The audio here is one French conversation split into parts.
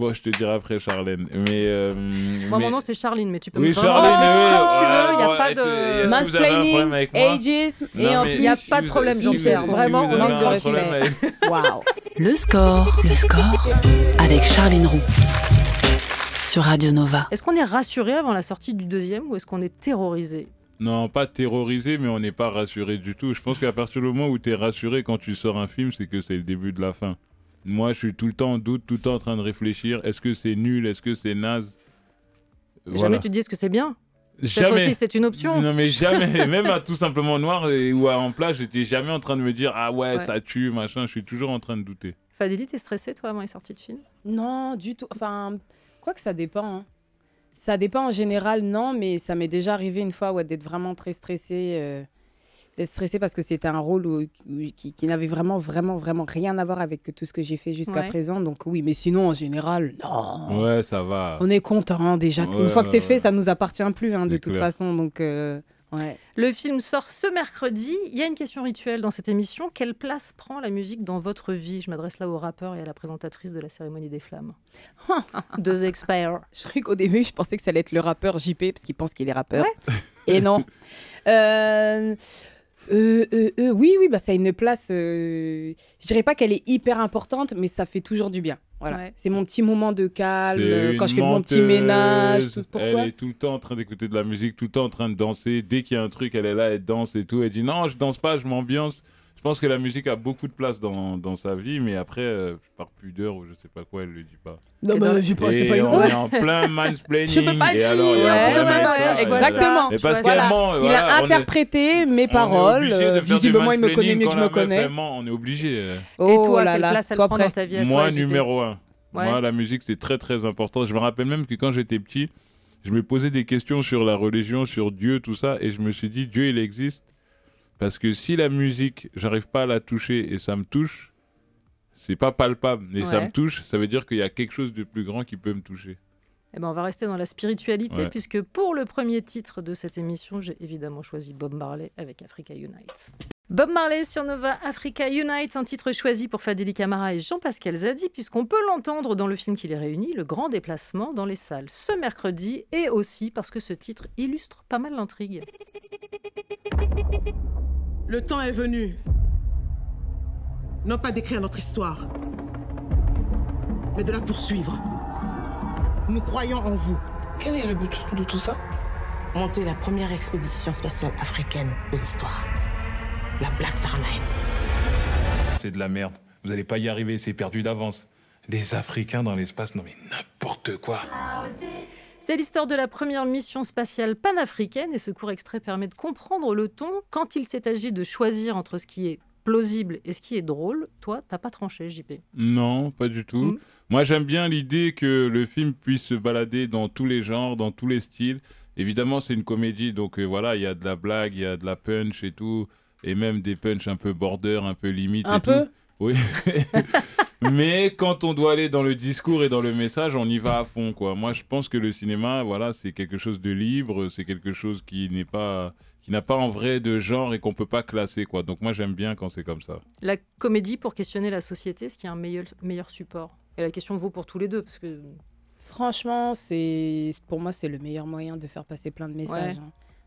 Bon, je te dirai après Charlène. Moi, mon nom, c'est Charline, mais tu peux Oui, me Charlène, quand tu veux, il n'y a pas de... Est-ce que vous avez un problème avec moi? ageisme, Non, et en mais plus, il n'y a pas de problème, Jean-Pierre. Vraiment, vous on avez manque de un problème respect. avec- Waouh. Le score avec Charline Roux sur Radio Nova. Est-ce qu'on est rassuré avant la sortie du deuxième ou est-ce qu'on est terrorisé? Non, pas terrorisé, mais on n'est pas rassuré du tout. Je pense qu'à partir du moment où tu es rassuré quand tu sors un film, c'est que c'est le début de la fin. Moi, je suis tout le temps en doute, tout le temps en train de réfléchir. Est-ce que c'est nul? Est-ce que c'est naze? Jamais tu te dis ce que c'est bien. Peut-être Jamais. aussi, c'est une option. Non, mais jamais. Même à Tout simplement Noir ou en plage, j'étais jamais en train de me dire ah ouais, ça tue, machin. Je suis toujours en train de douter. Fadili, t'es stressée, toi, avant les sorties de film? Non, du tout. Enfin, quoi que ça dépend. Hein. Ça dépend en général, non, mais ça m'est déjà arrivé une fois d'être vraiment très stressée. D'être stressée parce que c'était un rôle qui n'avait vraiment rien à voir avec tout ce que j'ai fait jusqu'à présent. Donc oui, mais sinon, en général, non. Ouais, ça va. On est content déjà. Ouais, une fois que c'est fait, ça nous appartient plus de toute clair. façon. Donc, ouais. Le film sort ce mercredi. Il y a une question rituelle dans cette émission. Quelle place prend la musique dans votre vie? Je m'adresse là au rappeur et à la présentatrice de la cérémonie des flammes. Deux experts. Je crois qu'au début, je pensais que ça allait être le rappeur JP parce qu'il pense qu'il est rappeur. Et non. Oui, bah, ça a une place. Je dirais pas qu'elle est hyper importante, mais ça fait toujours du bien. Voilà. Ouais. C'est mon petit moment de calme quand je fais mon petit ménage. Tout. Pourquoi elle est tout le temps en train d'écouter de la musique, tout le temps en train de danser. Dès qu'il y a un truc, elle est là, elle danse et tout. Elle dit non, je danse pas, je m'ambiance. Je pense que la musique a beaucoup de place dans sa vie, mais après, par pudeur ou je sais pas quoi, elle le dit pas. Non, mais j'ai pas, c'est pas une on est en plein mansplaining. Je peux pas et dire. alors, il y a un problème avec ça. Exactement. Et parce qu'elle ment, il a interprété mes paroles. Visiblement, il me connaît mieux que je me connais. Vraiment, on est obligé. Et toi, quelle place elle prend dans ta vie? Moi, numéro 1. Moi, la musique, c'est très, très important. Je me rappelle même que quand j'étais petit, je me posais des questions sur la religion, sur Dieu, tout ça, et je me suis dit, Dieu, il existe. Parce que si la musique, j'arrive pas à la toucher et ça me touche, c'est pas palpable, mais ça me touche, ça veut dire qu'il y a quelque chose de plus grand qui peut me toucher. Eh ben, on va rester dans la spiritualité, puisque pour le premier titre de cette émission, j'ai évidemment choisi Bob Marley avec Africa Unite. Bob Marley sur Nova, Africa Unite, un titre choisi pour Fadili Camara et Jean-Pascal Zadi, puisqu'on peut l'entendre dans le film qui les réunit, Le Grand Déplacement, dans les salles ce mercredi, et aussi parce que ce titre illustre pas mal l'intrigue. Le temps est venu, non pas d'écrire notre histoire, mais de la poursuivre. Nous croyons en vous. Quel est le but de tout ça? Monter la première expédition spatiale africaine de l'histoire. La Black Star 9. C'est de la merde. Vous allez pas y arriver, c'est perdu d'avance. Des Africains dans l'espace, non mais n'importe quoi. C'est l'histoire de la première mission spatiale panafricaine et ce court extrait permet de comprendre le ton quand il s'est agi de choisir entre ce qui est plausible et ce qui est drôle. Toi, t'as pas tranché, JP? Non, pas du tout. Moi, j'aime bien l'idée que le film puisse se balader dans tous les genres, dans tous les styles. Évidemment, c'est une comédie, donc voilà, il y a de la blague, il y a de la punch et tout. Et même des punchs un peu border, un peu limite. Un peu tout. Oui. Mais quand on doit aller dans le discours et dans le message, on y va à fond, quoi. Moi, je pense que le cinéma, voilà, c'est quelque chose de libre, c'est quelque chose qui n'a pas en vrai de genre et qu'on peut pas classer, quoi. Donc moi, j'aime bien quand c'est comme ça. La comédie pour questionner la société, est-ce qu'il y a un meilleur support? Et la question vaut pour tous les deux, parce que... Franchement, pour moi, c'est le meilleur moyen de faire passer plein de messages.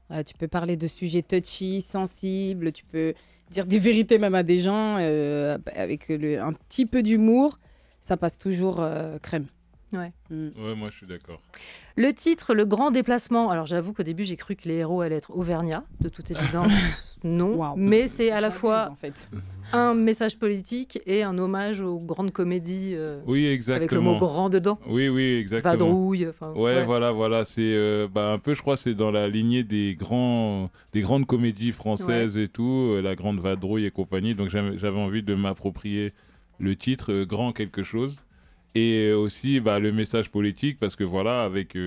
Ouais. Tu peux parler de sujets touchy, sensibles, tu peux dire des vérités même à des gens avec un petit peu d'humour, ça passe toujours crème. Ouais. Ouais, moi je suis d'accord. Le titre, Le Grand Déplacement. Alors j'avoue qu'au début j'ai cru que les héros allaient être auvergnats, de toute évidence. Non, wow. Mais c'est à la fois en fait. Un message politique et un hommage aux grandes comédies oui, exactement. Avec le mot grand dedans. Oui, exactement. Vadrouille. Ouais, voilà. C'est un peu, je crois, c'est dans la lignée des grandes comédies françaises et tout, La Grande Vadrouille et compagnie. Donc j'avais envie de m'approprier le titre, Grand quelque chose. Et aussi le message politique, parce que voilà, avec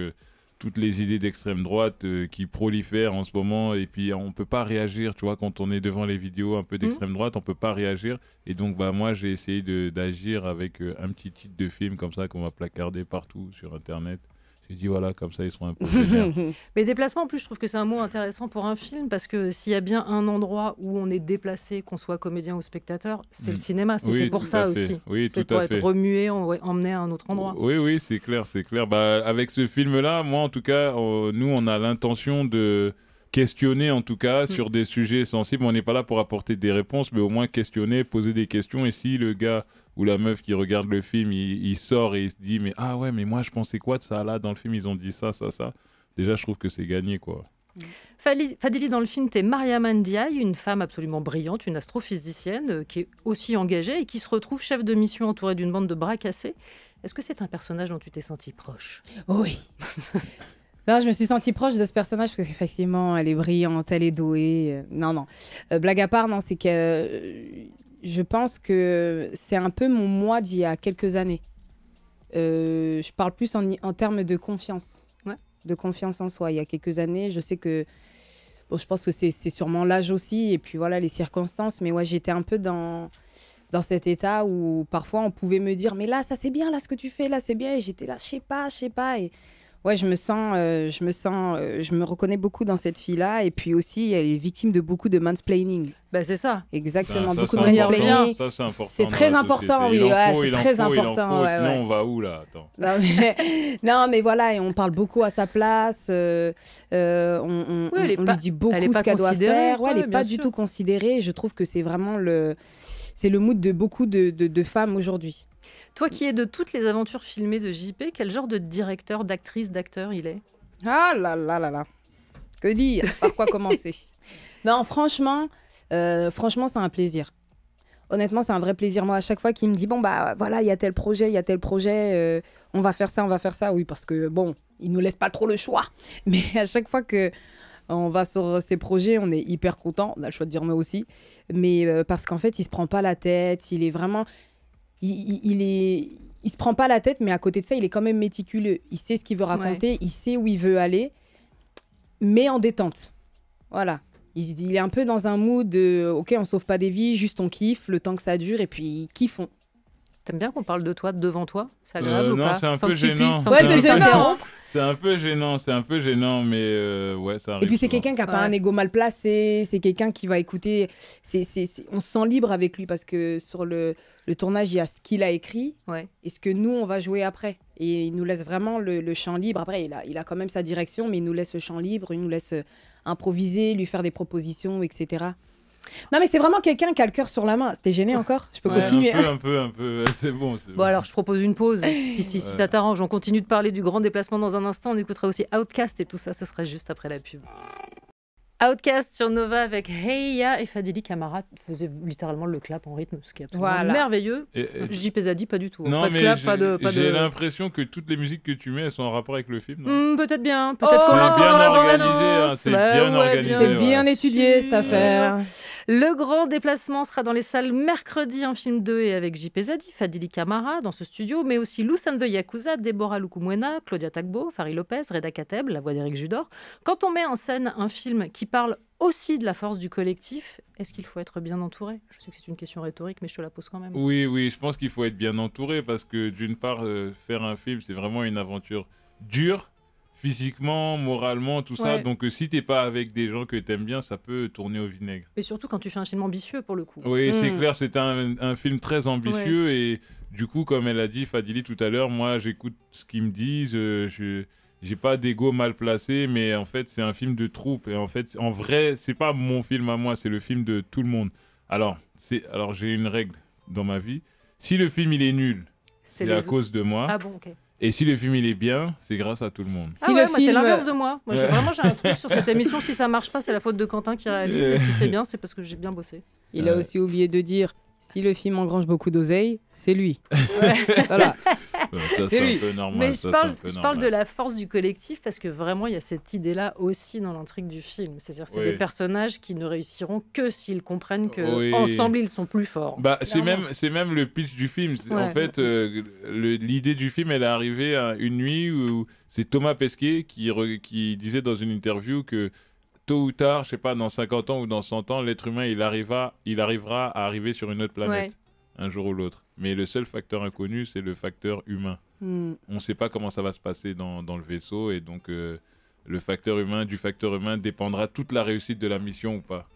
toutes les idées d'extrême droite qui prolifèrent en ce moment, et puis on ne peut pas réagir, tu vois, quand on est devant les vidéos un peu d'extrême droite, on ne peut pas réagir. Et donc, moi, j'ai essayé d'agir avec un petit titre de film comme ça qu'on va placarder partout sur Internet. J'ai dit voilà, comme ça ils seront un peu vénères. Mais déplacement, en plus, je trouve que c'est un mot intéressant pour un film parce que s'il y a bien un endroit où on est déplacé, qu'on soit comédien ou spectateur, c'est le cinéma. C'est fait pour tout ça à fait. aussi. Oui, c'est tout pour à être fait. remué, emmené à un autre endroit. Oui, c'est clair, c'est clair. Bah, avec ce film-là, moi en tout cas, nous on a l'intention de questionner en tout cas sur des sujets sensibles. On n'est pas là pour apporter des réponses, mais au moins questionner, poser des questions. Et si le gars ou la meuf qui regarde le film, il sort et il se dit mais ah ouais, mais moi je pensais quoi de ça là dans le film, ils ont dit ça. Déjà, je trouve que c'est gagné quoi. Fadili, dans le film, tu es Mariama Ndiaye, une femme absolument brillante, une astrophysicienne qui est aussi engagée et qui se retrouve chef de mission entourée d'une bande de bras cassés. Est-ce que c'est un personnage dont tu t'es sentie proche? Oui. Non, je me suis sentie proche de ce personnage parce qu'effectivement, elle est brillante, elle est douée. Non. Blague à part, non, c'est que je pense que c'est un peu mon moi d'il y a quelques années. Je parle plus en termes de confiance. Ouais. De confiance en soi. Il y a quelques années, je sais que... Bon, je pense que c'est sûrement l'âge aussi et puis voilà, les circonstances. Mais ouais, j'étais un peu dans cet état où parfois on pouvait me dire « Mais là, ça c'est bien, là, ce que tu fais, là, c'est bien. » Et j'étais là, je sais pas. Et... Ouais, je me reconnais beaucoup dans cette fille-là. Et puis aussi, elle est victime de beaucoup de mansplaining. Bah, c'est ça. Exactement, Ça, beaucoup c'est de mansplaining. Ça, c'est important. C'est très important, oui. C'est très important. Ouais, sinon, ouais. on va où, là? Attends. Non, mais voilà, et on parle beaucoup à sa place. On lui dit beaucoup ce qu'elle doit faire. Ouais, elle n'est pas du tout considérée. Je trouve que c'est vraiment le mood de beaucoup de femmes aujourd'hui. Toi qui es de toutes les aventures filmées de JP, quel genre de directeur, d'actrice, d'acteur il est? Ah là. Que dire? Par quoi commencer? Non, franchement, c'est un plaisir. Honnêtement, c'est un vrai plaisir. Moi, à chaque fois qu'il me dit, bon, bah voilà, il y a tel projet, on va faire ça. Oui, parce que, bon, il nous laisse pas trop le choix. Mais à chaque fois qu'on va sur ces projets, on est hyper content. On a le choix de dire non aussi. Mais parce qu'en fait, il se prend pas la tête. Il est vraiment... Il se prend pas la tête, mais à côté de ça, il est quand même méticuleux. Il sait ce qu'il veut raconter, il sait où il veut aller, mais en détente. Voilà. Il est un peu dans un mood de « Ok, on sauve pas des vies, juste on kiffe, le temps que ça dure, et puis kiffons. » T'aimes bien qu'on parle de toi devant toi? C'est agréable ou non, pas? c'est un Sans peu que tu gênant. puisses- sans Ouais, que tu c'est puisses gênant. interrompre. C'est un peu gênant, mais ouais, ça arrive. Et puis c'est souvent. quelqu'un qui n'a pas Ouais. un ego mal placé, c'est quelqu'un qui va écouter. On se sent libre avec lui parce que sur le tournage, il y a ce qu'il a écrit Ouais. et ce que nous, on va jouer après. Et il nous laisse vraiment le champ libre. Après, il a quand même sa direction, mais il nous laisse le champ libre, il nous laisse improviser, lui faire des propositions, etc. Non, mais c'est vraiment quelqu'un qui a le cœur sur la main. T'es gêné encore? Je peux Ouais, continuer? un peu. C'est bon. Bon, alors je propose une pause. Si ça t'arrange, on continue de parler du grand déplacement dans un instant. On écoutera aussi Outcast et tout ça, ce sera juste après la pub. Outcast sur Nova avec Heya et Fadili Camara faisait littéralement le clap en rythme, ce qui est absolument Voilà. merveilleux. Et- JP Zadi, pas du tout. Non, pas de mais clap, pas de... j'ai l'impression que toutes les musiques que tu mets, elles sont en rapport avec le film. Non Peut-être bien. Oh, Peut-être qu'on c'est l'entend bien dans la organisé, bande-annonce. hein, c'est bien organisé, C'est ouais. bien étudié, cette affaire. Le grand déplacement sera dans les salles mercredi en film 2 et avec JP Zadi, Fadili Camara dans ce studio, mais aussi Lou and the Yakuza, Deborah Lukumwena, Claudia Tagbo, Farid Lopez, Reda Kateb, la voix d'Éric Judor. Quand on met en scène un film qui parle aussi de la force du collectif, est-ce qu'il faut être bien entouré? Je sais que c'est une question rhétorique, mais je te la pose quand même. Oui, je pense qu'il faut être bien entouré parce que d'une part, faire un film, c'est vraiment une aventure dure, physiquement, moralement, tout ça. Ouais. Donc si t'es pas avec des gens que t'aimes bien, ça peut tourner au vinaigre. Et surtout quand tu fais un film ambitieux pour le coup. Oui, c'est clair, c'est un film très ambitieux et du coup, comme elle a dit, Fadili tout à l'heure, moi j'écoute ce qu'ils me disent, j'ai pas d'ego mal placé, mais en fait c'est un film de troupe et en fait, en vrai, c'est pas mon film à moi, c'est le film de tout le monde. Alors j'ai une règle dans ma vie, si le film il est nul, c'est à cause de moi. Ah bon, ok. Et si le film il est bien, c'est grâce à tout le monde. Ah ouais, moi c'est l'inverse de moi. Moi j'ai un truc sur cette émission, si ça marche pas, c'est la faute de Quentin qui réalise, et si c'est bien, c'est parce que j'ai bien bossé. Il a aussi oublié de dire, si le film engrange beaucoup d'oseille, c'est lui. Voilà. Ça, c'est un peu normal. Mais ça, je parle de la force du collectif parce que vraiment il y a cette idée-là aussi dans l'intrigue du film. C'est-à-dire c'est des personnages qui ne réussiront que s'ils comprennent que ensemble ils sont plus forts. Bah, c'est même le pitch du film. En fait, l'idée du film, elle est arrivée à une nuit où c'est Thomas Pesquet qui disait dans une interview que tôt ou tard, je sais pas, dans 50 ans ou dans 100 ans, l'être humain, il arrivera à arriver sur une autre planète, un jour ou l'autre. Mais le seul facteur inconnu, c'est le facteur humain. On ne sait pas comment ça va se passer dans le vaisseau, et donc du facteur humain dépendra toute la réussite de la mission ou pas.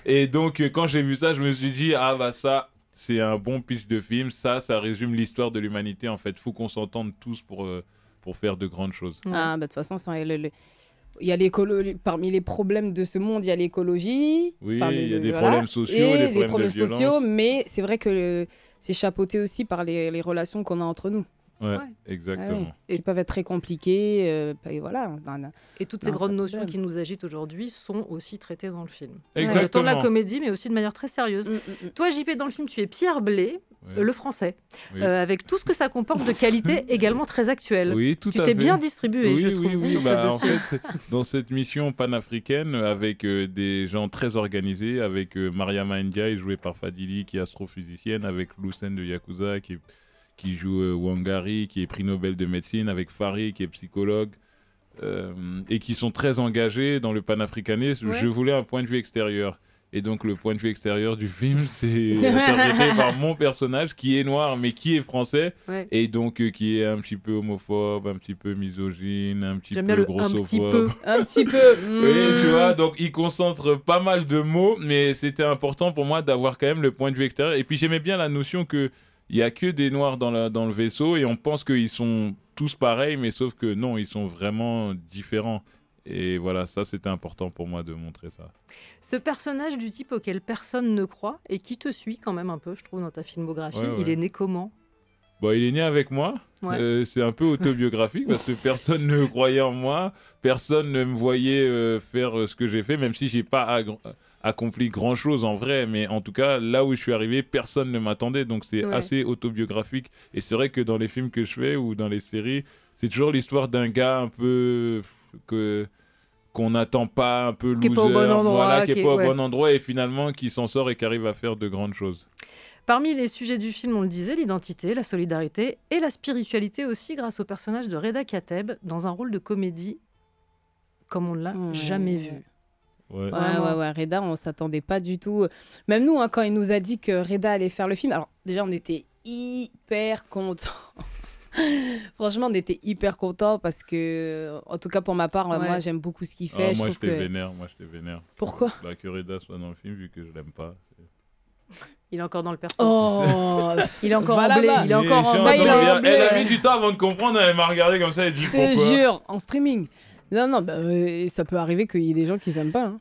Et donc, quand j'ai vu ça, je me suis dit, ah bah ça, c'est un bon pitch de film, ça résume l'histoire de l'humanité, en fait. Faut qu'on s'entende tous pour faire de grandes choses. Ah, bah de toute façon, il y a parmi les problèmes de ce monde, il y a l'écologie. Oui, il y a des problèmes sociaux, des problèmes de violence. Sociaux, mais c'est vrai que c'est chapeauté aussi par les relations qu'on a entre nous. Ouais, exactement. Qui peuvent être très compliquées. Et voilà. Et toutes ces grandes notions qui nous agitent aujourd'hui sont aussi traitées dans le film. Exactement. Autant de la comédie, mais aussi de manière très sérieuse. Toi, JP, dans le film, tu es Pierre Blé, le français, avec tout ce que ça comporte de qualité également très actuelle. Oui, tout à fait. Tu t'es bien distribué, je trouve. Oui. En fait, dans cette mission panafricaine, avec des gens très organisés, avec Mariama Ndiaye, jouée par Fadili, qui est astrophysicienne, avec Lucène de Yakuza, qui joue Wangari, qui est prix Nobel de médecine, avec Fari, qui est psychologue, et qui sont très engagés dans le panafricanisme. Je voulais un point de vue extérieur. Et donc, le point de vue extérieur du film, c'est interprété par mon personnage, qui est noir, mais qui est français, et donc qui est un petit peu homophobe, un petit peu misogyne, un petit peu grossophobe. Un petit peu. Oui, tu vois, donc il concentre pas mal de mots, mais c'était important pour moi d'avoir quand même le point de vue extérieur. Et puis, j'aimais bien la notion que il n'y a que des noirs dans le vaisseau, et on pense qu'ils sont tous pareils, mais sauf que non, ils sont vraiment différents. Et voilà, ça, c'était important pour moi de montrer ça. Ce personnage du type auquel personne ne croit et qui te suit quand même un peu, je trouve, dans ta filmographie, il est né comment ? Il est né avec moi. C'est un peu autobiographique parce que personne ne croyait en moi, personne ne me voyait faire ce que j'ai fait, même si je n'ai pas accompli grand-chose en vrai. Mais en tout cas, là où je suis arrivé, personne ne m'attendait. Donc c'est assez autobiographique. Et c'est vrai que dans les films que je fais ou dans les séries, c'est toujours l'histoire d'un gars un peu... qu'on n'attend pas, un peu loser, qui n'est pas au bon endroit, qui est pas au bon endroit, et finalement qui s'en sort et qui arrive à faire de grandes choses. Parmi les sujets du film, on le disait, l'identité, la solidarité et la spiritualité aussi, grâce au personnage de Reda Kateb, dans un rôle de comédie comme on ne l'a jamais vu. Ouais, Reda, on s'attendait pas du tout. Même nous, quand il nous a dit que Reda allait faire le film, alors déjà, on était hyper contents. Franchement, on était hyper contents parce que, en tout cas pour ma part, moi j'aime beaucoup ce qu'il fait. Moi, je t'ai vénère. Pourquoi ? Que Reda soit dans le film, vu que je l'aime pas. Il est encore dans le perso. Il est encore en blé. Il est encore en blé. Elle a mis du temps avant de comprendre. Elle m'a regardé comme ça et dit pourquoi. Je te jure, en streaming. Non, ça peut arriver qu'il y ait des gens qui s'aiment pas. Hein.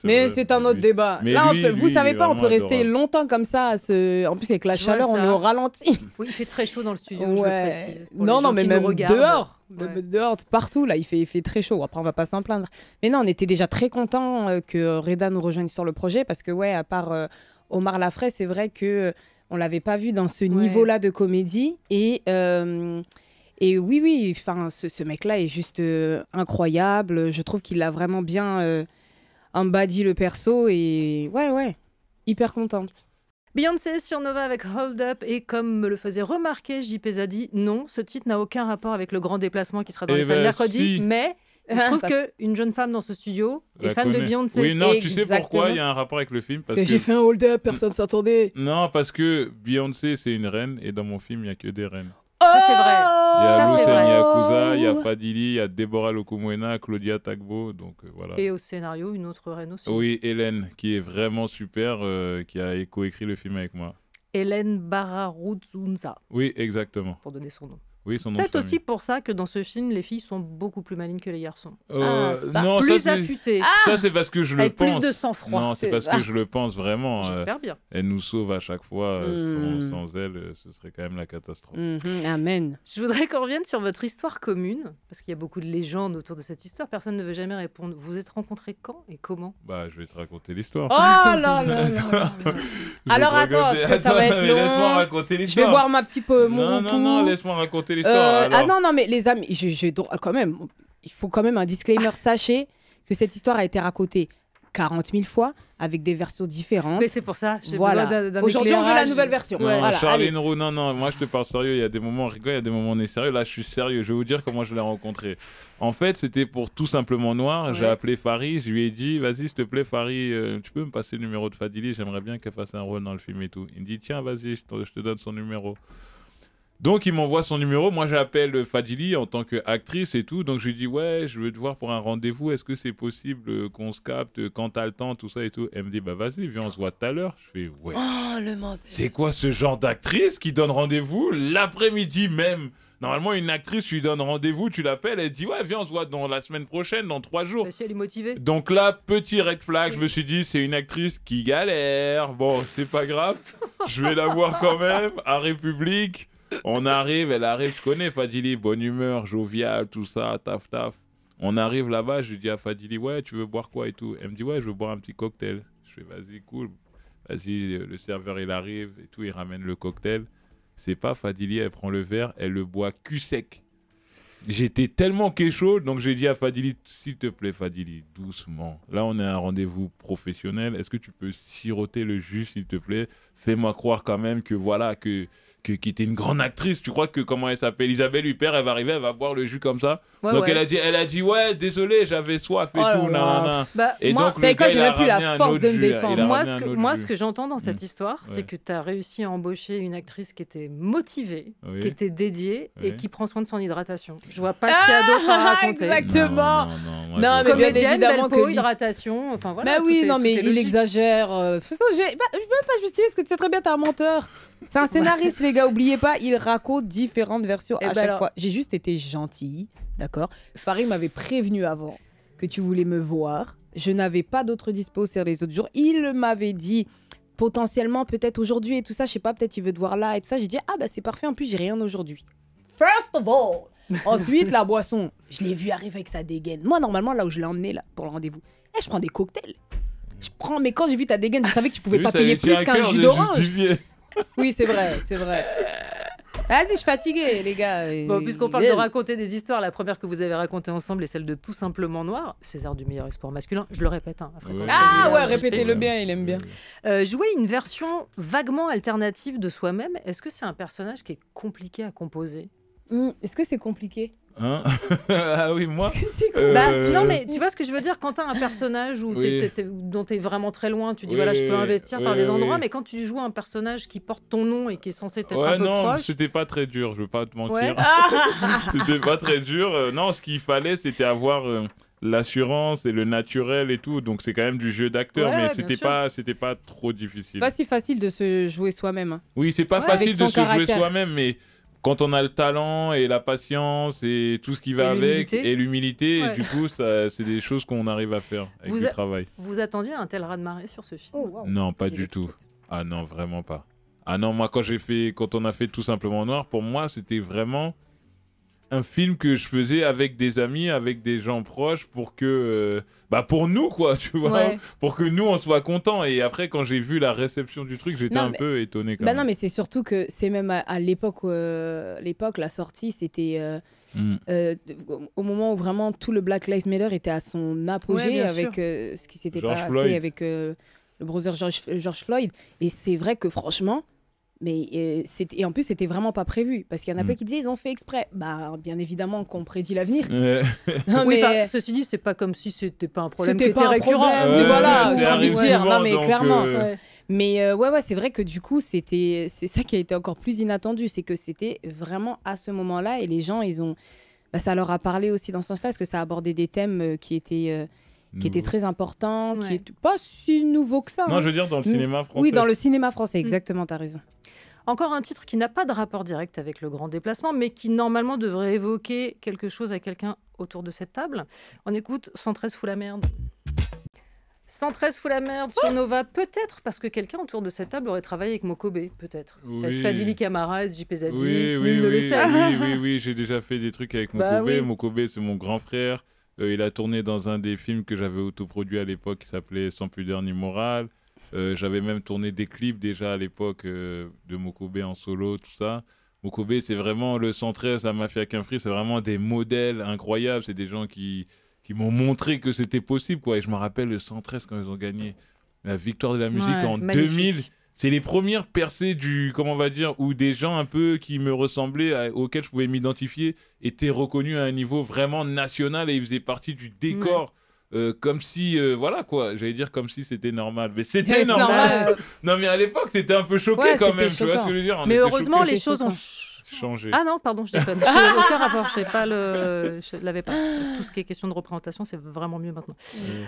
Mais c'est un autre débat. Mais là, vous savez pas, on peut rester longtemps comme ça. En plus, avec la chaleur, on est au ralenti. Oui, il fait très chaud dans le studio, je précise. Non, mais même dehors. Dehors, partout, là, il fait très chaud. Après, on va pas s'en plaindre. Mais non, on était déjà très contents que Reda nous rejoigne sur le projet parce que, à part Omar Lafray, c'est vrai que on l'avait pas vu dans ce niveau-là de comédie. Et oui, ce mec-là est juste incroyable. Je trouve qu'il a vraiment bien... embody le perso et hyper contente. Beyoncé sur Nova avec Hold Up, et comme me le faisait remarquer JP Zadi, non, ce titre n'a aucun rapport avec le grand déplacement qui sera dans les salles mercredi, mais il se trouve qu'une jeune femme dans ce studio est fan de Beyoncé. Oui, non, tu sais pourquoi il y a un rapport avec le film ? Parce que j'ai fait un Hold Up, personne ne s'attendait. Non, parce que Beyoncé, c'est une reine, et dans mon film, il n'y a que des reines. Ça, c'est vrai. Il y a Lucène Yakuza, il y a Fadili, il y a Deborah Lokomwena, Claudia Tagbo, donc voilà. Et au scénario, une autre reine aussi. Oui, Hélène, qui est vraiment super, qui a coécrit le film avec moi. Hélène Bararuzunza. Oui, exactement. Pour donner son nom. Oui, son nom. Peut-être aussi pour ça que dans ce film, les filles sont beaucoup plus malignes que les garçons. Non, plus affûtées. Ça, c'est parce que je le avec pense. Avec plus de sang-froid. Non, c'est parce que je le pense vraiment. J'espère bien. Elle nous sauve à chaque fois. Sans elle, ce serait quand même la catastrophe. Amen. Je voudrais qu'on revienne sur votre histoire commune, parce qu'il y a beaucoup de légendes autour de cette histoire. Personne ne veut jamais répondre. Vous êtes rencontrés quand et comment ? Je vais te raconter l'histoire. Oh là là. Alors attends, parce que ça va être long. Laisse-moi raconter l'histoire. Je vais boire ma petite Non, laisse-moi raconter l'histoire. Non, mais les amis, quand même, il faut quand même un disclaimer. Sachez que cette histoire a été racontée 40 000 fois avec des versions différentes. Mais c'est pour ça, j'ai Voilà. besoin d'un Aujourd'hui, on veut la éclairage. nouvelle version. Non, Voilà, Charline allez. Roux, non, moi je te parle sérieux. Il y a des moments on rigole, il y a des moments on est sérieux. Là, je suis sérieux. Je vais vous dire comment je l'ai rencontré. En fait, c'était pour Tout Simplement Noir. J'ai Ouais. appelé Farid. Je lui ai dit, vas-y, s'il te plaît, Farid, tu peux me passer le numéro de Fadili. J'aimerais bien qu'elle fasse un rôle dans le film et tout. Il me dit, tiens, vas-y, je te donne son numéro. Donc, il m'envoie son numéro. Moi, j'appelle Fadili en tant qu'actrice et tout. Donc, je lui dis, ouais, je veux te voir pour un rendez-vous. Est-ce que c'est possible qu'on se capte quand t'as le temps, tout ça et tout? Elle me dit, bah vas-y, viens, on se voit tout à l'heure. Je fais, ouais. Oh, le menteur. C'est quoi ce genre d'actrice qui donne rendez-vous l'après-midi même? Normalement, une actrice, tu lui donnes rendez-vous, tu l'appelles, elle dit, ouais, viens, on se voit dans la semaine prochaine, dans 3 jours. Bah, si elle est motivée. Donc là, petit red flag, je me suis dit, c'est une actrice qui galère. Bon, c'est pas grave, je vais la voir quand même, à République. On arrive, elle arrive, je connais Fadili, bonne humeur, joviale, tout ça, taf. On arrive là-bas, je lui dis à Fadili, ouais, tu veux boire quoi et tout? Elle me dit, ouais, je veux boire un petit cocktail. Je fais, vas-y, cool. Vas-y, le serveur, il arrive et tout, il ramène le cocktail. C'est pas Fadili, elle prend le verre, elle le boit cul sec. J'étais tellement chaud, donc j'ai dit à Fadili, s'il te plaît Fadili, doucement. Là, on est à un rendez-vous professionnel. Est-ce que tu peux siroter le jus, s'il te plaît? Fais-moi croire quand même que voilà, que était une grande actrice. Tu crois que, comment elle s'appelle, Isabelle Huppert, elle va arriver, elle va boire le jus comme ça. Ouais, Donc ouais. elle a dit, ouais, désolé, j'avais soif et Oh là tout, là. nanana. Bah, Et moi, donc, c'est le quoi, gars, j'ai il a même plus la ramené un force autre de me jus, défendre. il a moi, ramené un autre moi, jus. ce que j'entends dans cette histoire, c'est Ouais. que tu as réussi à embaucher une actrice qui était motivée, Oui. qui était dédiée et Oui. qui prend soin de son hydratation. Je vois pas ce qu'il y a d'autre à raconter. Exactement. Non, Non, moi, je mais vois bien pas. Comédienne, évidemment belle peau, que hydratation, enfin voilà. Mais tout oui, est- non, tout mais est il logique. exagère. De toute façon, je peux même pas justifier parce que tu sais très bien, t'es un menteur. C'est un scénariste, les gars, oubliez pas, il raconte différentes versions Eh à ben chaque alors- fois. J'ai juste été gentille, d'accord? Farid m'avait prévenu avant que tu voulais me voir. Je n'avais pas d'autres dispo sur les autres jours. Il m'avait dit potentiellement, peut-être aujourd'hui et tout ça, je sais pas, peut-être il veut te voir là et tout ça. J'ai dit, ah bah c'est parfait, en plus j'ai rien aujourd'hui. First of all. Ensuite, la boisson. Je l'ai vu arriver avec sa dégaine. Moi, normalement, là où je l'ai emmené là, pour le rendez-vous, je prends des cocktails. Mais quand j'ai vu ta dégaine, je savais que tu pouvais Oui, pas ça payer lui tient plus à qu'un cœur jus de d'orange. justifier. Oui, c'est vrai, c'est vrai. Vas-y, je suis fatiguée, les gars. Bon, puisqu'on parle de raconter des histoires, la première que vous avez racontée ensemble est celle de Tout Simplement Noir, César du meilleur espoir masculin. Je le répète. Hein, après, Ouais. quand Ah je ouais, l'ai dit, répétez-le bien, il aime bien. Jouer une version vaguement alternative de soi-même, est-ce que c'est un personnage qui est compliqué à composer? Est-ce que c'est compliqué? Hein? Ah oui, moi. Bah, non, mais tu vois ce que je veux dire, quand tu as un personnage où Oui. dont tu es vraiment très loin, tu dis Oui, voilà, je peux oui, investir oui, par des oui, endroits, oui. mais quand tu joues un personnage qui porte ton nom et qui est censé être un Ouais, peu non, proche. c'était pas très dur, je veux pas te mentir. Ouais. C'était pas très dur. Non, ce qu'il fallait, c'était avoir l'assurance et le naturel et tout. Donc c'est quand même du jeu d'acteur, Ouais, mais bien c'était pas trop difficile. C'est pas si facile de se jouer soi-même. Hein. Oui, c'est pas Ouais, facile avec de son se jouer caractère. soi-même, mais quand on a le talent et la patience et tout ce qui va Et avec l'humilité. et l'humilité, Ouais. et du coup, c'est des choses qu'on arrive à faire avec Vous du a- travail. Vous attendiez un tel raz-de-marée sur ce film? Non, pas du tout. Ah non, vraiment pas. Ah non, moi quand on a fait Tout Simplement Noir, pour moi c'était vraiment un film que je faisais avec des amis, avec des gens proches pour que, pour nous quoi, tu vois, Ouais. pour que nous on soit contents. Et après quand j'ai vu la réception du truc, j'étais Non, un mais- peu étonné quand Bah même. non, mais c'est surtout que c'est même à l'époque, la sortie, c'était Mm. au moment où vraiment tout le Black Lives Matter était à son Ouais, apogée bien avec sûr. ce qui s'était George passé Floyd. avec le brother George Floyd. Et c'est vrai que franchement, mais et en plus c'était vraiment pas prévu parce qu'il y en a Mm. plein qui disaient ils ont fait exprès. Bah bien évidemment qu'on prédit l'avenir. Ouais. Non, Oui, mais enfin, ceci dit, c'est pas comme si c'était pas un problème qui c'était était pas un récurrent. problème. Ouais, mais voilà, ouais, j'ai ça envie de arrive dire. souvent, Non mais donc, clairement. Ouais. Mais ouais, c'est vrai que du coup, c'est ça qui a été encore plus inattendu, c'est que c'était vraiment à ce moment-là et les gens, ça leur a parlé aussi dans ce sens-là, parce que ça abordait des thèmes qui étaient très importants, qui Ouais. n'étaient pas si nouveaux que ça. Non, hein. je veux dire dans le cinéma français. Oui, dans le cinéma français, exactement, t'as raison. Encore un titre qui n'a pas de rapport direct avec le grand déplacement, mais qui normalement devrait évoquer quelque chose à quelqu'un autour de cette table. On écoute 113 fout la merde. 113 fout la merde sur Nova, peut-être parce que quelqu'un autour de cette table aurait travaillé avec Mokobé, peut-être. Oui. Est-ce Fadili Camara, est-ce JP Zadi, Oui, oui, nul ne le oui, sait. oui, j'ai déjà fait des trucs avec Bah Mokobé. oui. Mokobé, c'est mon grand frère. Il a tourné dans un des films que j'avais autoproduit à l'époque qui s'appelait Sans pudeur ni morale. J'avais même tourné des clips déjà à l'époque de Mokobé en solo, tout ça. Mokobé, c'est vraiment le 113, la Mafia Quinfri, c'est vraiment des modèles incroyables. C'est des gens qui m'ont montré que c'était possible, quoi. Et je me rappelle le 113 quand ils ont gagné la victoire de la musique en magnifique. 2000. C'est les premières percées comment on va dire, où des gens un peu qui me ressemblaient, auxquels je pouvais m'identifier, étaient reconnus à un niveau vraiment national et ils faisaient partie du décor. Comme si, voilà quoi, j'allais dire comme si c'était normal. Mais c'était normal. Non, mais à l'époque, t'étais un peu choqué quand même, tu vois ce que je veux dire. Mais heureusement, les choses ont changé. Ah non, pardon, je déconne. Aucun rapport, je l'avais pas. Tout ce qui est question de représentation, c'est vraiment mieux maintenant.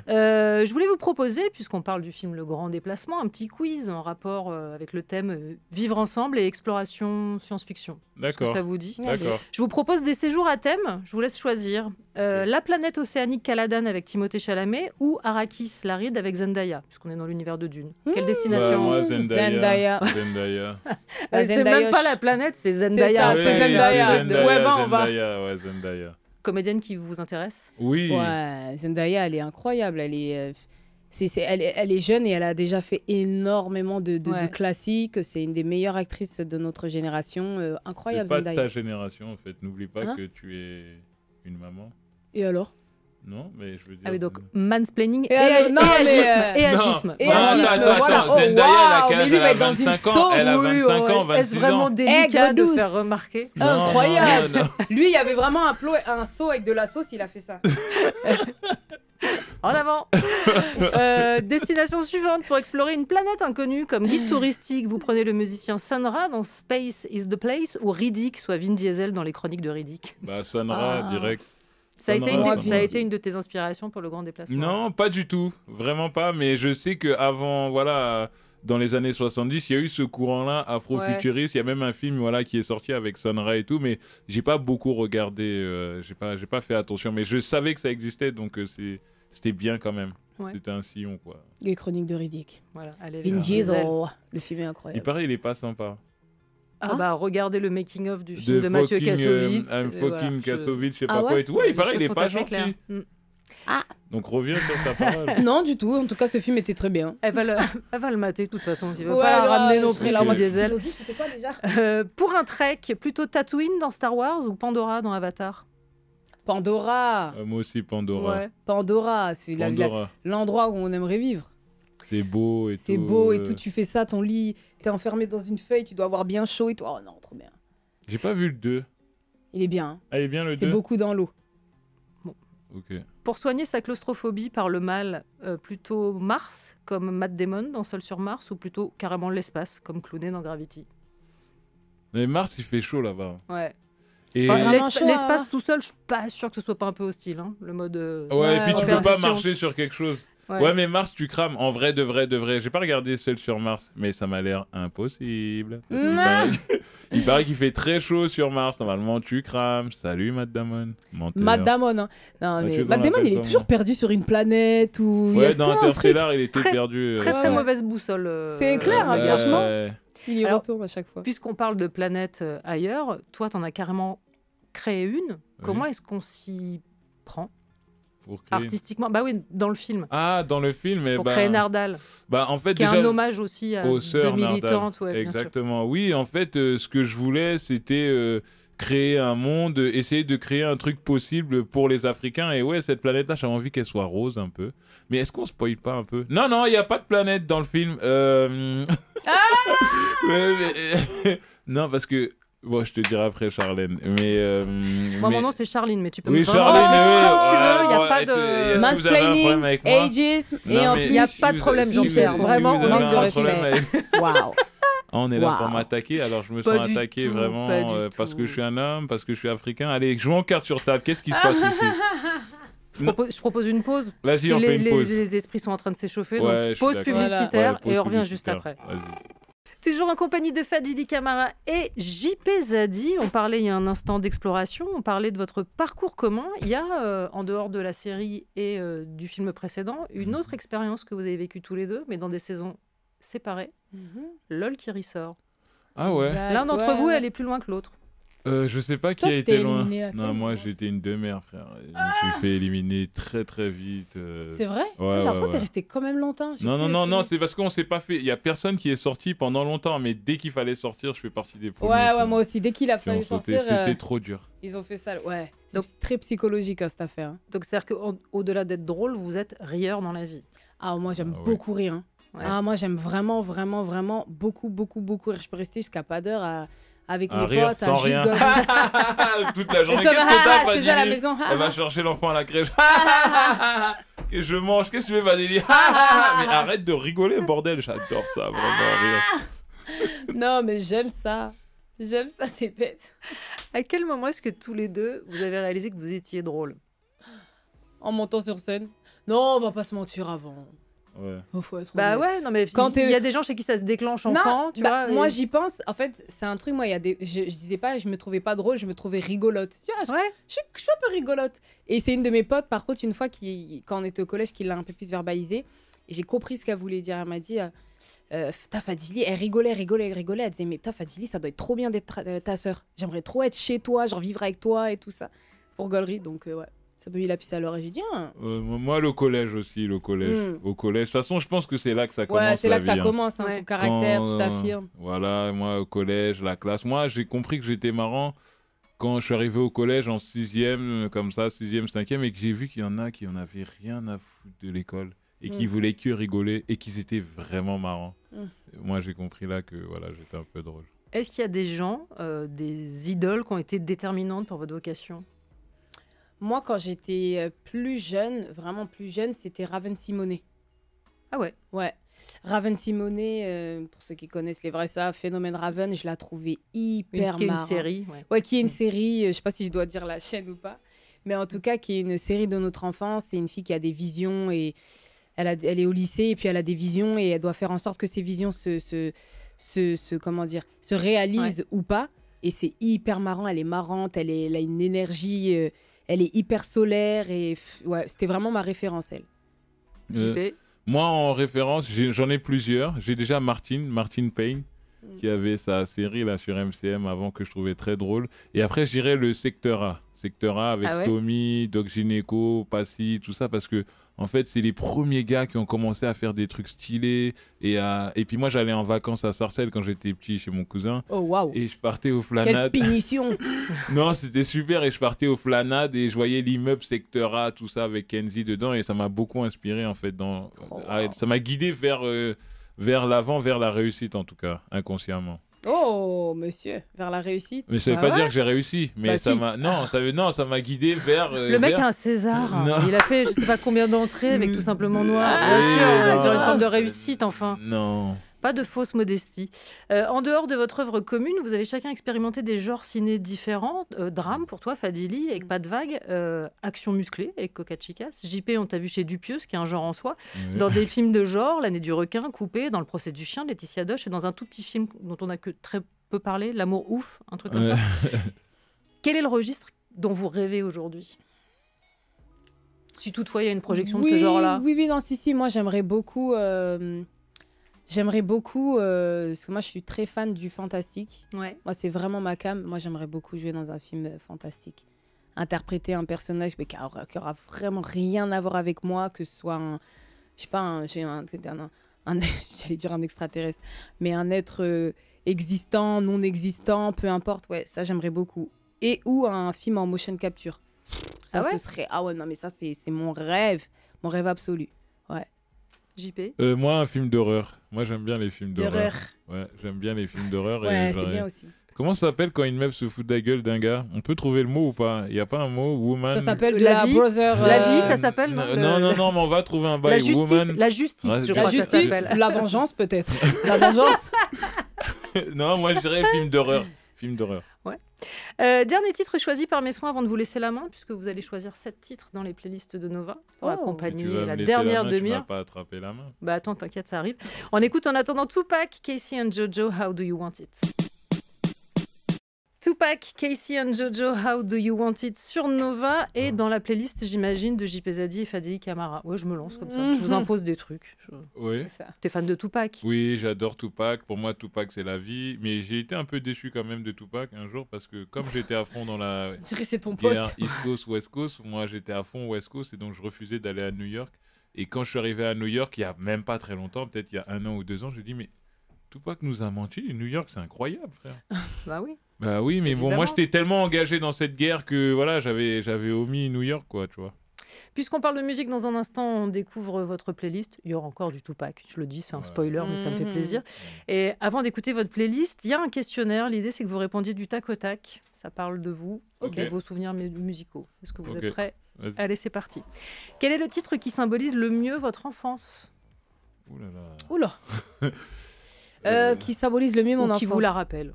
Je voulais vous proposer, puisqu'on parle du film Le Grand Déplacement, un petit quiz en rapport avec le thème Vivre ensemble et exploration science-fiction. D'accord. Est-ce que ça vous dit? D'accord. Je vous propose des séjours à thème, je vous laisse choisir. La planète océanique Caladan avec Timothée Chalamet ou Arrakis, la ride avec Zendaya, puisqu'on est dans l'univers de Dune. Quelle destination? Moi, Zendaya. C'est même pas la planète, c'est Zendaya. C'est Zendaya. Zendaya. Comédienne qui vous intéresse? Oui. Ouais, Zendaya, elle est incroyable. Elle est jeune et elle a déjà fait énormément de classiques. C'est une des meilleures actrices de notre génération. Incroyable, Zendaya. Zendaya. Pas de ta génération, en fait. N'oublie pas que tu es une maman. Et alors? Non, mais je veux dire... Ah oui, donc mansplaining et agisme. Attends, Zendaya, elle a 25 ans. Elle a 25 ans, 26 ans. Est-ce vraiment délicat de faire remarquer? Incroyable. Lui, il y avait vraiment un seau avec de la sauce, il a fait ça. En avant. Destination suivante pour explorer une planète inconnue comme guide touristique. Vous prenez le musicien Sun Ra dans Space is the Place ou Riddick, soit Vin Diesel dans les Chroniques de Riddick. Bah, Sun Ra, direct. Ça a été une de tes inspirations pour Le Grand Déplacement? Non, pas du tout. Vraiment pas. Mais je sais qu'avant, voilà, dans les années 70, il y a eu ce courant-là afro-futuriste. Il y a même un film qui est sorti avec Sun Ra et tout. Mais j'ai pas beaucoup regardé. J'ai pas fait attention. Mais je savais que ça existait. Donc c'était bien quand même. Ouais. C'était un sillon, quoi. Les Chroniques de Riddick. Voilà, allez, Vin Diesel. Le film est incroyable. Il paraît, il est pas sympa. Regardez le making-of du film de Mathieu Kassovitz. Kassovitz, je sais pas quoi et tout. Ouais, il paraît, il est pas gentil. Donc reviens sur ta parole. Non, du tout. En tout cas, ce film était très bien. Elle va le mater de toute façon. Il ne veut pas la ramener non plus, Vin Diesel. C'était quoi déjà pour un trek, plutôt Tatooine dans Star Wars ou Pandora dans Avatar? Pandora. Moi aussi, Pandora. Ouais. Pandora, c'est l'endroit où on aimerait vivre. C'est beau et tout. C'est beau et tout. Tu fais ça, ton lit, t'es enfermé dans une feuille, tu dois avoir bien chaud et tout. Oh non, trop bien. J'ai pas vu le 2. Il est bien. Hein. Ah, il est bien le 2. C'est beaucoup dans l'eau. Bon. Ok. Pour soigner sa claustrophobie par le mal, plutôt Mars, comme Matt Damon dans Seul sur Mars, ou plutôt carrément l'espace, comme Clooney dans Gravity? Mais Mars, il fait chaud là-bas. Ouais. Et l'espace tout seul, je suis pas sûre que ce soit pas un peu hostile, hein, le mode. Ouais, et puis tu peux pas marcher sur quelque chose. Ouais, mais Mars, tu crames. En vrai, de vrai. J'ai pas regardé Seul sur Mars, mais ça m'a l'air impossible. Il paraît qu'il fait très chaud sur Mars. Normalement, tu crames. Salut, Matt Damon. Matt Damon, hein. Non, mais Matt Damon, il est toujours perdu sur une planète ou. Ouais, dans Interstellar, il était perdu. Très mauvaise boussole. C'est clair, hein, franchement. Il y retourne à chaque fois. Puisqu'on parle de planètes ailleurs, toi, t'en as carrément créé une. Comment est-ce qu'on s'y prend? Artistiquement, bah oui, dans le film. Ah, dans le film, pour créer Nardal. Bah en fait, qui déjà, est un hommage aussi à aux deux militantes. Ouais, exactement. Oui, en fait, ce que je voulais, c'était créer un monde, essayer de créer un truc possible pour les Africains. Et ouais, cette planète-là, j'avais envie qu'elle soit rose un peu. Mais est-ce qu'on spoil pas un peu? Non, il n'y a pas de planète dans le film. Non, parce que. Bon, je te dirai après, Charlène. Moi, mon nom, c'est Charline, mais tu peux me prendre. Charline, il n'y a pas de. Mansplaining, ageisme, et en plus, il n'y a pas de problème, Jean-Pierre. Vraiment, on manque de respect. Waouh. On est là pour m'attaquer, alors je me sens attaqué vraiment parce que je suis un homme, parce que je suis africain. Allez, jouons carte sur table. Qu'est-ce qui se passe ici? Je propose une pause. Vas-y, on fait une pause. Les esprits sont en train de s'échauffer, donc pause publicitaire et on revient juste après. Toujours en compagnie de Fadili Camara et JP Zadi. On parlait il y a un instant d'exploration, on parlait de votre parcours commun. Il y a, en dehors de la série et du film précédent, une autre expérience que vous avez vécue tous les deux, mais dans des saisons séparées. LOL qui ressort. Ah ouais. L'un d'entre vous, elle est plus loin que l'autre. Je sais pas qui a été loin. Non, moi j'ai été une demeure, frère. Je me suis fait éliminer très très vite. C'est vrai? Ouais, j'ai l'impression que t'es resté quand même longtemps. Non, c'est parce qu'on s'est pas fait. Il y a personne qui est sorti pendant longtemps, mais dès qu'il fallait sortir, je fais partie des premiers. Ouais, moi aussi. Dès qu'il a fallu sortir. C'était trop dur. Ils ont fait ça, ouais. Donc- C'est très psychologique, hein, cette affaire. Hein. Donc, c'est-à-dire qu'au-delà d'être drôle, vous êtes rieur dans la vie. Ah, moi, j'aime Ah ouais. beaucoup rire. Hein. Ouais. Ah, moi, j'aime vraiment, vraiment, vraiment beaucoup, beaucoup, beaucoup rire. Je peux rester jusqu'à pas d'heure avec À mes rire potes, sans juste rien. gober. Toute la journée. Et ça Qu'est-ce va, que t'as, je suis à la Fadili? maison. Elle va chercher l'enfant à la crèche. Et je mange. Qu'est-ce que tu veux, Fadili? Mais arrête de rigoler, bordel. J'adore ça, vraiment rire. Non, mais j'aime ça. J'aime ça, t'es bête. À quel moment est-ce que tous les deux, vous avez réalisé que vous étiez drôle? En montant sur scène. Non, on va pas se mentir avant. Ouais. Faut être Bah honnête. ouais, non mais Quand il y t'es- a des gens chez qui ça se déclenche enfant, Non, tu bah, vois. moi et- j'y pense. En fait, c'est un truc. Moi, il y a des. Je disais pas, je me trouvais pas drôle, je me trouvais rigolote. Ouais. Je suis un peu rigolote. Et c'est une de mes potes, par contre, une fois quand on était au collège, qui l'a un peu plus verbalisé. Et j'ai compris ce qu'elle voulait dire. Elle m'a dit, ta Fadili, elle rigolait. Elle disait, mais ta Fadili, ça doit être trop bien d'être ta sœur. J'aimerais trop être chez toi, genre vivre avec toi et tout ça. Pour gaulerie, donc ouais. Ça m'a mis la puce à l'oreille. J'ai dit, ah. Moi, le collège aussi, le collège. Au collège. De toute façon, je pense que c'est là que ça commence. Ouais, c'est là la que ça vie, hein. commence, hein, Ouais. ton caractère, Quand, tu t'affirmes. Voilà, moi, au collège, la classe. Moi, j'ai compris que j'étais marrant quand je suis arrivé au collège en 6e, comme ça, 6e, 5e, et que j'ai vu qu'il y en a qui en avaient rien à foutre de l'école et qui voulaient que rigoler et qu'ils étaient vraiment marrants. Moi, j'ai compris là que voilà, j'étais un peu drôle. Est-ce qu'il y a des gens, des idoles qui ont été déterminantes pour votre vocation? Moi, quand j'étais plus jeune, vraiment plus jeune, c'était Raven Simonet. Ah ouais. Ouais. Raven Simonet, pour ceux qui connaissent les vrais ça, Phénomène Raven, je la trouvais hyper Qui est une marrant. série. Ouais. Ouais, qui est une série, je sais pas si je dois dire la chaîne ou pas, mais en tout cas, qui est une série de notre enfance. C'est une fille qui a des visions et elle est au lycée et puis elle a des visions et elle doit faire en sorte que ces visions se réalisent ou pas. Et c'est hyper marrant, elle est marrante, elle a une énergie, elle est hyper solaire et ouais, c'était vraiment ma référence, elle. JP. Moi, en référence, j'en ai plusieurs. J'ai déjà Martine Payne, qui avait sa série là sur MCM avant, que je trouvais très drôle. Et après, je dirais le Secteur A. Secteur A avec Ah ouais Stomy, Doc Gynéco, Passy, tout ça, parce que en fait, c'est les premiers gars qui ont commencé à faire des trucs stylés. Et puis moi, j'allais en vacances à Sarcelles quand j'étais petit chez mon cousin. Oh waouh, Et je partais aux quelle Flanades. punition. Non, c'était super. Et je partais aux Flanades et je voyais l'immeuble Secteur A, tout ça avec Kenzie dedans. Et ça m'a beaucoup inspiré en fait. Ça m'a guidé vers l'avant, vers la réussite en tout cas, inconsciemment. Oh monsieur, vers la réussite. Mais ça veut Bah pas ouais. dire que j'ai réussi. Mais Bah ça si. m'a. Non, ça m'a guidé vers. Le mec vers- a un César. Non. Il a fait je sais pas combien d'entrées avec tout simplement noir. Ah, Bien sûr, non. sur une forme de réussite enfin. Non. Pas de fausse modestie. En dehors de votre œuvre commune, vous avez chacun expérimenté des genres ciné différents. Drame pour toi, Fadili, avec Pas de vague. Action musclée, avec Coca Chicas. JP, on t'a vu chez Dupieux, ce qui est un genre en soi. Ouais. Dans des films de genre, L'année du requin, Coupé, dans Le procès du chien, Laetitia Doche, et dans un tout petit film dont on n'a que très peu parlé, L'amour ouf, un truc comme ça. Quel est le registre dont vous rêvez aujourd'hui? Si toutefois il y a une projection de ce genre-là. Oui, non, si, moi j'aimerais beaucoup. Parce que moi je suis très fan du fantastique. Ouais. Moi c'est vraiment ma came. Moi j'aimerais beaucoup jouer dans un film fantastique. Interpréter un personnage mais qui aura vraiment rien à voir avec moi, que ce soit je sais pas, j'allais dire un extraterrestre, mais un être existant, non existant, peu importe. Ouais, ça j'aimerais beaucoup. Et ou un film en motion capture. Ça Ah ouais ce serait. Ah ouais, non mais ça c'est mon rêve absolu. Ouais. JP. Moi, un film d'horreur. Moi, j'aime bien les films d'horreur. D'horreur. Ouais, j'aime bien les films d'horreur. Ouais, et c'est j'aurais- bien aussi. Comment ça s'appelle quand une meuf se fout de la gueule d'un gars? On peut trouver le mot ou pas? Il n'y a pas un mot? Woman? Ça s'appelle de La la vie. brother. La vie, ça s'appelle, non, Non, mais on va trouver un bail. La justice, Woman. la justice, Ouais, je la crois La que ça justice, s'appelle. la vengeance peut-être. La vengeance. Non, moi, je dirais film d'horreur. Film d'horreur. Dernier titre choisi par mes soins avant de vous laisser la main, puisque vous allez choisir 7 titres dans les playlists de Nova pour Oh. Tu accompagner vas me la laisser dernière la main, tu demi-heure. vas pas attraper la main. Bah attends, t'inquiète, ça arrive. On écoute en attendant Tupac, Casey and Jojo, How Do You Want It? Tupac, Casey and Jojo, How Do You Want It sur Nova et dans la playlist, j'imagine, de JP Zadi et Fadili Camara. Ouais, je me lance comme ça. Je vous impose des trucs. Oui. C'est ça. T'es fan de Tupac? Oui, j'adore Tupac. Pour moi, Tupac, c'est la vie. Mais j'ai été un peu déçu quand même de Tupac un jour parce que comme j'étais à fond dans la Je dirais c'est ton pote. guerre East Coast, West Coast, moi, j'étais à fond West Coast et donc je refusais d'aller à New York. Et quand je suis arrivé à New York, il y a même pas très longtemps, peut-être il y a 1 an ou 2 ans, je dis mais Tupac nous a menti. New York, c'est incroyable, frère. Bah oui. Bah oui, mais bon, moi Évidemment. j'étais tellement engagé dans cette guerre que voilà, j'avais omis New York, quoi, tu vois. Puisqu'on parle de musique, dans un instant, on découvre votre playlist. Il y aura encore du Tupac. Je le dis, c'est un spoiler, mais ça me fait plaisir. Et avant d'écouter votre playlist, il y a un questionnaire. L'idée, c'est que vous répondiez du tac au tac. Ça parle de vous, de vos souvenirs musicaux. Est-ce que vous êtes prêts ? Allez, c'est parti. Quel est le titre qui symbolise le mieux votre enfance ? Ouh là là. Oula. Qui symbolise le mieux mon Ou enfant. qui vous la rappelle ?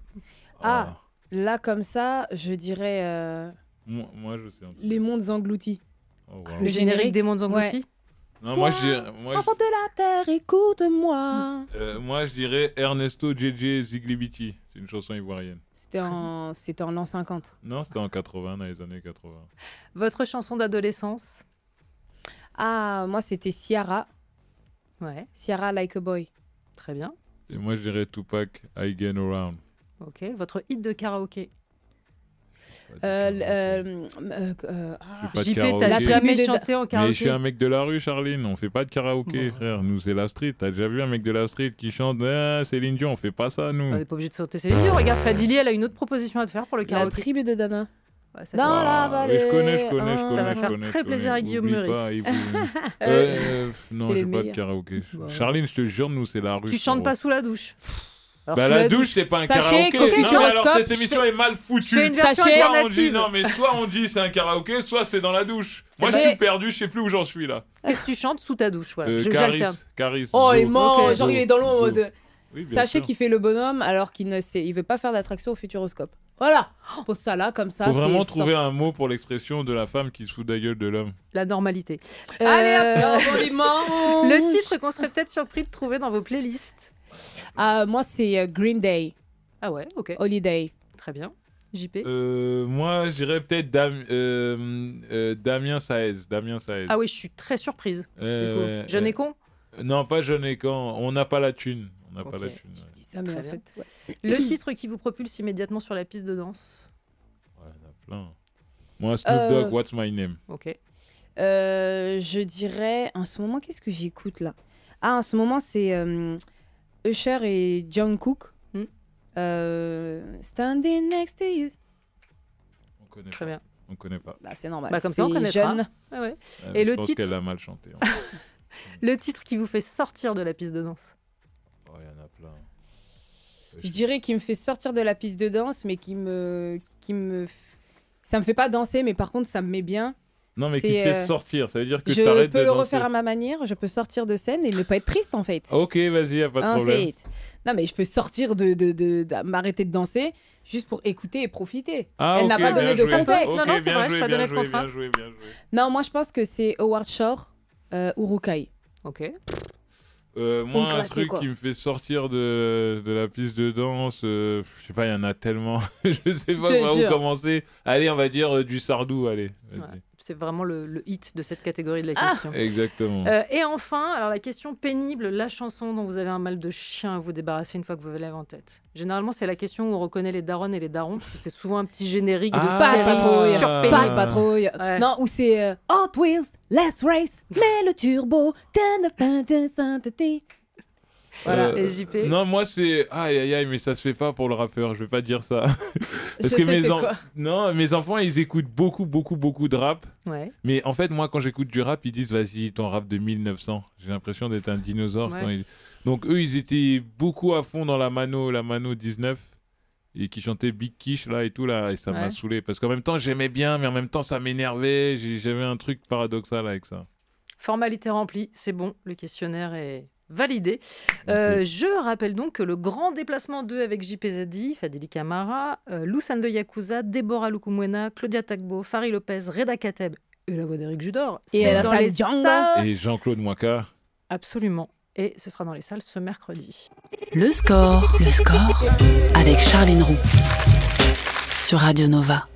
Ah, là, comme ça, je dirais Moi, je sais un peu. Les mondes engloutis. Oh, wow. Le générique des mondes engloutis ? Non, moi, Enfant de la terre, écoute-moi. moi, je dirais Ernesto JJ Ziglibiti. C'est une chanson ivoirienne. C'était en l'an 50. Non, c'était en 80, dans les années 80. Votre chanson d'adolescence ? Ah, moi, c'était Ciara. Ouais, Ciara Like a Boy. très bien. Et moi, je dirais Tupac, I Get Around. Ok, votre hit de karaoké ? J'ai pas de JP, karaoké. t'as jamais tribu de- chanté en Mais karaoké ? je suis un mec de la rue, Charline. On fait pas de karaoké, Bon. frère. Nous, c'est la street. T'as déjà vu un mec de la street qui chante Céline Dion? On fait pas ça, nous. On n'est pas obligé de sauter Céline Dion. Regarde, Fadili, elle a une autre proposition à te faire pour le La karaoké. tribu de Dana. Ouais, ça Dans fait- la vallée. Je connais. Ça va faire très plaisir à Guillaume Oublie Meurice. pas, il vous- non, C'est les j'ai pas de meilleurs. karaoké. Bon. Charline, je te jure, nous, c'est la rue. Tu chantes frérot. pas sous la douche. Alors, Bah sous la douche, c'est pas un Sachez karaoké. qu'au Non, mais alors Futuroscope, cette émission est mal Je fais foutue. une version Sachez- Soit on dit, alternative. non, mais soit on dit c'est un karaoké, soit c'est dans la douche. Moi, vrai. je suis perdu, je sais plus où j'en suis là. Qu'est-ce que tu chantes sous ta douche voilà. Caris, J'alterne. Caris. Oh, Zo. il ment. Ok. Genre, il est dans l'eau en Zo. mode. Oui, bien Sachez sûr. qu'il fait le bonhomme alors qu'il ne sait, il veut pas faire d'attraction au Futuroscope. Voilà. Pose ça là, comme ça. Faut c'est- vraiment trouver un mot pour l'expression de la femme qui se fout de la gueule de l'homme. La normalité. Allez, hop, Euh, on dit dimanche. Le titre qu'on serait peut-être surpris de trouver dans vos playlists. Ah, moi, c'est Green Day, Ah ouais, ok. Holiday. Très bien. JP. Moi, je dirais peut-être Damien Saez. Damien Saez. Ah oui, je suis très surprise. Du coup. Jeune et con. Non, pas jeune et quand. On n'a pas la thune. On n'a pas Ok. la thune. Je dis ça, mais Très en bien. fait, ouais. Le titre qui vous propulse immédiatement sur la piste de danse. Ouais, il y en a plein. Moi, Snoop Dogg, What's My Name? Ok. Je dirais, en ce moment, qu'est-ce que j'écoute là? Ah, en ce moment, c'est Usher et Jungkook. Standing next to you. On connaît Très pas. bien. On connaît pas. Bah, c'est normal. Bah, comme ça, on C'est connaîtra. jeune. Ah ouais. Et le je pense titre qu'elle a mal chanté. hein. Le titre qui vous fait sortir de la piste de danse. Oh, il y en a plein. Je dirais qu'il me fait sortir de la piste de danse, mais ça me fait pas danser, mais par contre, ça me met bien. Non, mais c'est, qui te fait sortir. Ça veut dire que Je t'arrêtes peux de le danser. refaire à ma manière, je peux sortir de scène et ne pas être triste en fait. Ok, vas-y, y a pas de Hein, problème. non, mais je peux sortir de m'arrêter de danser juste pour écouter et profiter. Ah, Elle n'a ok, pas donné bien de joué. contexte. Ok, Non, non, c'est bien vrai, je joué, pas bien donné de joué, contrainte. bien joué, bien joué. Non, moi je pense que c'est Howard Shore, Urukai. Ok. Moi, un classique, truc quoi. qui me fait sortir de la piste de danse, je sais pas, il y en a tellement. Je sais pas Je te par où jure. commencer. Allez, on va dire du Sardou, allez. Vas-y. Ouais. C'est vraiment le hit de cette catégorie de la Ah question. Exactement. Et enfin, alors la question pénible, la chanson dont vous avez un mal de chien à vous débarrasser une fois que vous l'avez en tête. Généralement, c'est la question où on reconnaît les darons et les darons, parce que c'est souvent un petit générique de Ah, Pas série patrouille, sur Ah. pas pénible. de patrouille. Ouais. Non, ou c'est Hot Wheels, Let's Race, mets le turbo, de sainteté. Voilà. Et JP? Non, moi c'est aïe aïe aïe, mais ça se fait pas pour le rappeur. Je vais pas dire ça. Je sais c'est quoi. Non, mes enfants ils écoutent beaucoup de rap. Ouais. Mais en fait, moi quand j'écoute du rap, ils disent vas-y ton rap de 1900. J'ai l'impression d'être un dinosaure. Ouais. Quand donc eux ils étaient beaucoup à fond dans la mano 19 et qui chantait Big Quiche là et tout là et ça m'a Ouais. saoulé parce qu'en même temps j'aimais bien mais en même temps ça m'énervait. J'avais un truc paradoxal avec ça. Formalité remplie, c'est bon, le questionnaire est validé. Je rappelle donc que le grand déplacement 2 avec JP Zadi, Fadili Camara, Loussane de Yakuza, Déborah Lukumwena, Claudia Tagbo, Farid Lopez, Reda Kateb et la voix d'Éric Judor. Et C'est la dans salle les Django. salles. Et Jean-Claude Mouaka. Absolument. Et ce sera dans les salles ce mercredi. Le score avec Charline Roux sur Radio Nova.